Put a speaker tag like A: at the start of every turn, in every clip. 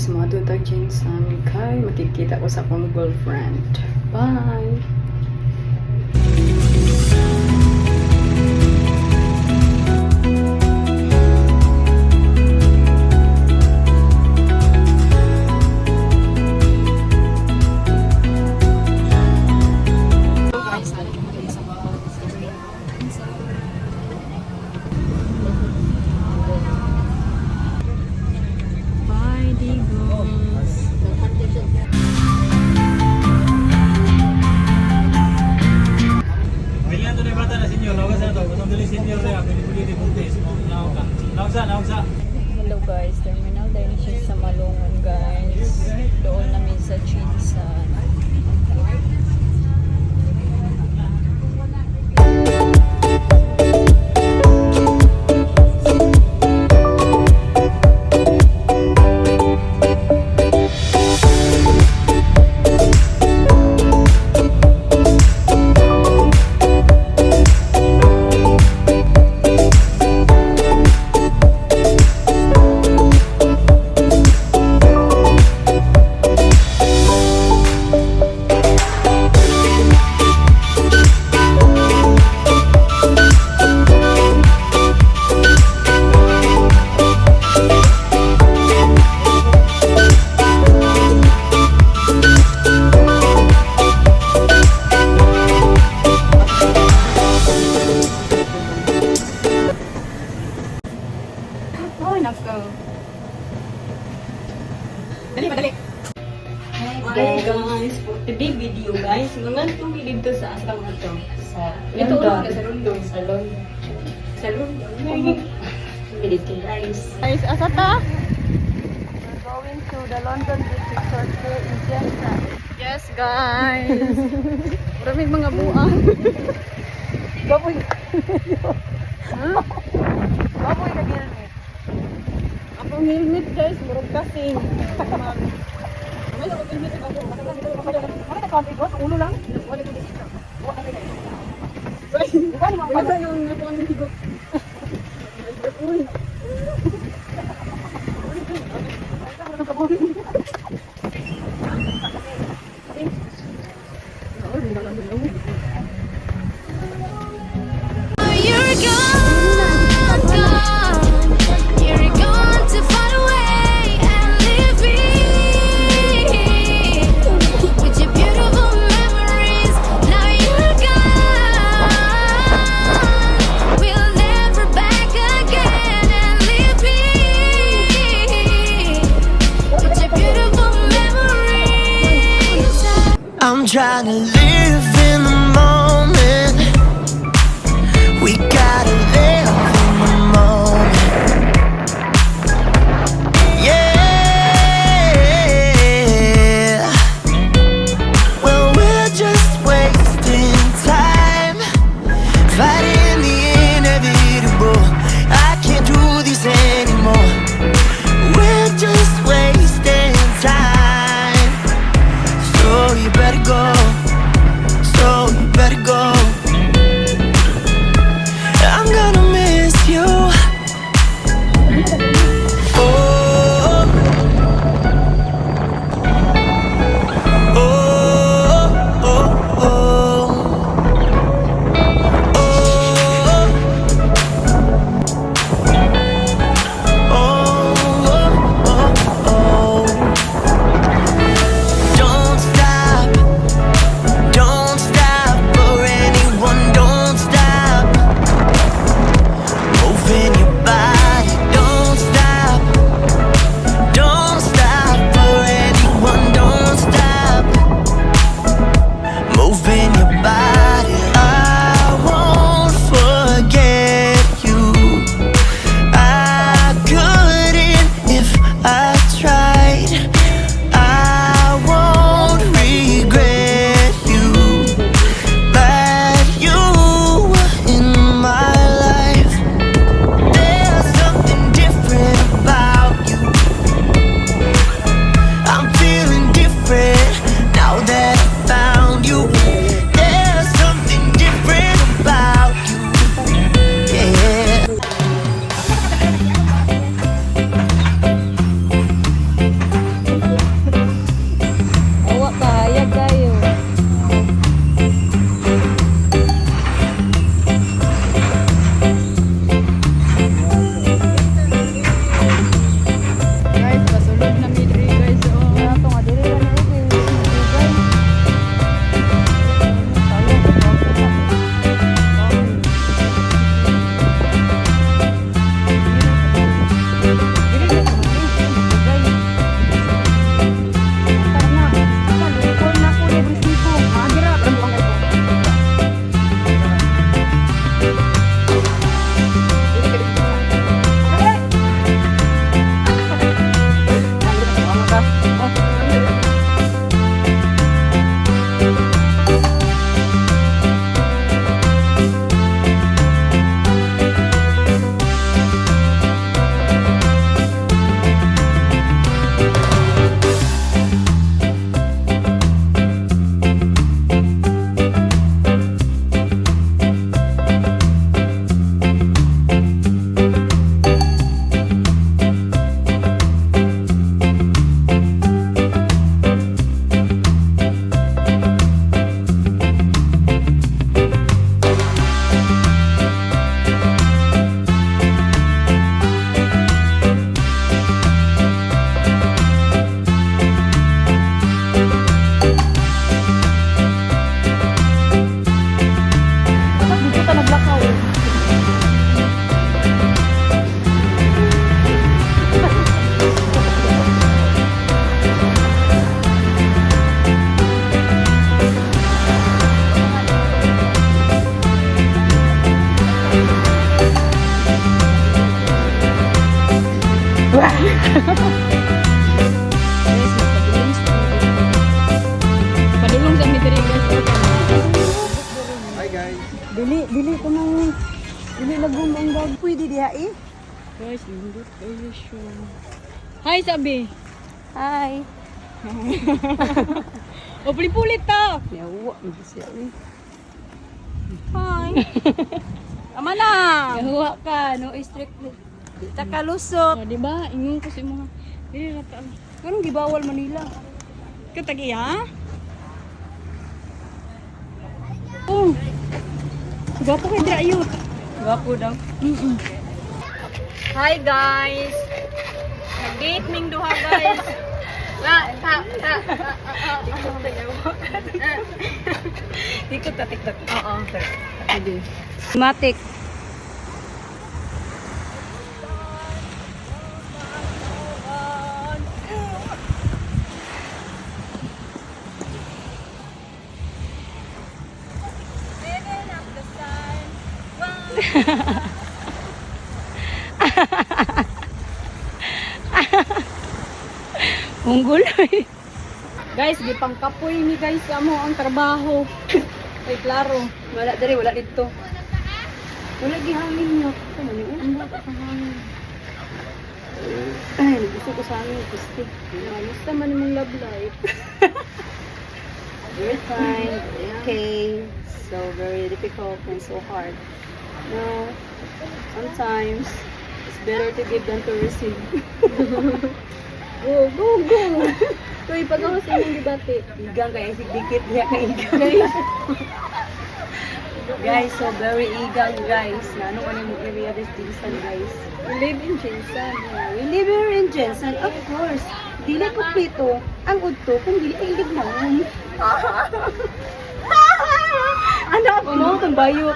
A: guys, mga tutag Jinsan kay makikita ko sa akong girlfriend. Bye! Bye, Digos!
B: Pilihan to na yung bata na senyor, lawas na to. Kung dali senyor na yan, pili-pili di buntis. Naugsa.
A: Hello guys, terminal din siya sa Malungon guys. Doon namin sa Chinsan. Oh, nako. Dali, madali. Hi guys, for today video guys, mga tumi dito sa asa mga to. Ito ulit sa London. Sa London. Dito guys. Guys, asa ta? We're going to the London Bridge Resort here in Jeddah. Yes guys. Maraming mga buang. Baboy. Huh? Baboy na helmet. Ang helmet guys, murag kasing. May ako helmet ako. Ano ka ko? Ulo lang. Wala ko dito. Wala yung napon dito. Uy.
C: You're gone, you're gone to far away and leave me with your beautiful memories. Now you're gone, we'll never back again and leave me with your beautiful memories.
D: I'm trying to live in the moment. We gotta live in the moment. Yeah. Well, we're just wasting time, fighting the inevitable. I can't do this anymore. We're just wasting time. So you better go.
A: ka. Dito ka naglakaw. Padulong sa midiri guys.
B: Hi guys.
A: Dili ko nang dili lagom ang bag.
E: Pwede diha eh.
A: Guys, lindot kayo siya. Hi sabi.
E: Hi.
A: O pulit ta.
E: Yawa, siya eh.
A: Hi. Ama na.
E: Yawa ka, no strict. Di ta kalusot.
A: O, di ba? Ingon ko sa mga dili na ta.
E: Anong gibawal Manila?
A: Katagi ha? Oh. Gwapo kay Drayot.
E: Gwapo daw.
A: Hi guys. Nag-date ming duha guys.
E: Tikot ta tiktok.
A: Oo.
E: Pwede. Matik. Unggol.
A: Guys, gipang kapoy ni guys amo ang trabaho. Ay klaro.
E: Wala diri, wala dito.
A: Wala gihangin niyo. Ano ni umbot ang hangin.
E: Ay, gusto ko sa amin gusto.
A: Basta man imong love life.
E: Very fine. Okay. So very difficult and so hard. No. Sometimes it's better to give than to receive.
A: Go, go, go. Kuy pag ako sa imong debate.
E: Igang kaya dikit diha ka igang. Guys, so very igang guys. Na ano mo area this Jinsan guys.
A: We live in Jinsan.
E: We live here in Jinsan, of course. Dili kumpleto ang udto kung dili ay ilig na. Ano mo kang bayo?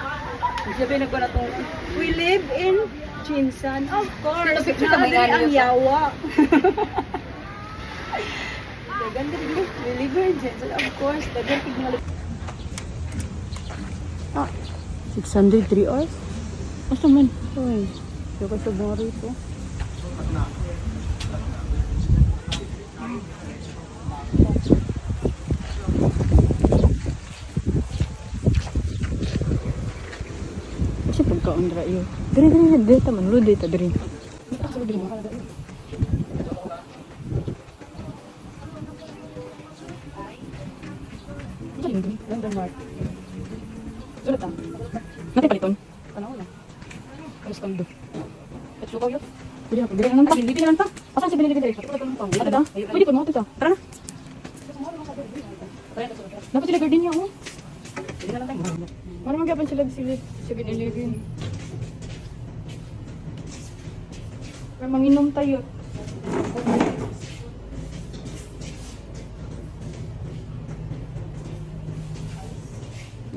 E: Sabi na ko na tong
A: We live in Jinsan. Of course.
E: Ito, picture ka, may
A: Nakadali ang
E: ganyo sa-
A: yawa.
E: Ganda dili. We live here in Jinsan, of course. Dagan tignan. 603 hours?
A: Asa man?
E: Uy, yung kasi bunga rito.
A: Kasi pagkaon dra iyo. Diri data man lo data diri.
E: Landmark.
A: Sulit ah. Nanti paliton.
E: Ano na?
A: Kamus kang do.
E: At sukaw yun?
A: Pwede na, pwede naman pa. Pwede naman pa. Asan si binili diri? Ate da? Pwede po mo ito. Tara na. Dapat sila garden niya oh. Ano magyapon sila silip? 7-Eleven. May manginom tayo.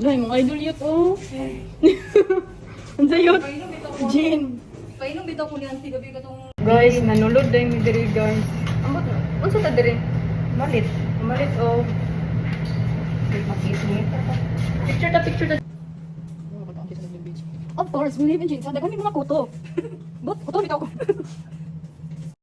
A: Dahil mga idol yun oh. Ang sayot. Jean.
E: Painom bitaw ko ni auntie gabi ka tong
A: Guys, nanulod dahil mi diri guys.
E: ambot. Unsa ta dire?
A: Malit. Malit oh.
E: Makisingit.
A: Picture ta. Of course, we live in Jinsan. Daghan may mga kuto. But kuto bitaw ko.